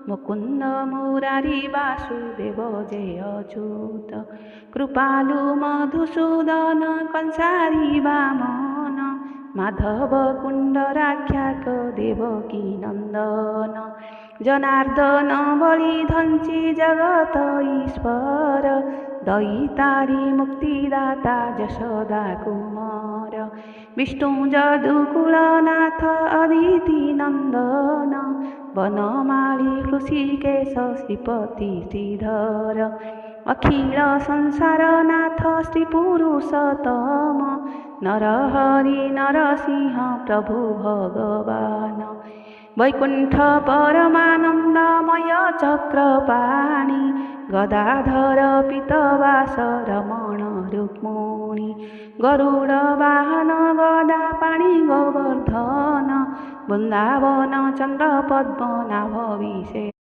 मुकुन्द मुरारी वासुदेव जय अच्युत कृपालु मधुसूदन कंसारी वामन माधव कुण्डराख्याक देवकी नन्दन जनार्दन बलिधंची जगत ईश्वर दैतारी मुक्तिदाता जशोदा कुमार विष्णु जदुकुलनाथ अदिति नन्दन वनमाली ऋषिकेश श्रीपति श्रीधर अखिल संसारनाथ श्रीपुरुषोत्तम नरहरि नरसिंह प्रभु भगवान वैकुण्ठ परमानन्दमय चक्रपाणि गदाधर पीतवास रमण रुक्मिणी गरुड वाहन गदा पाणि गोवर्धन वृन्दावन चन्द्र पद्मनाभ विशेष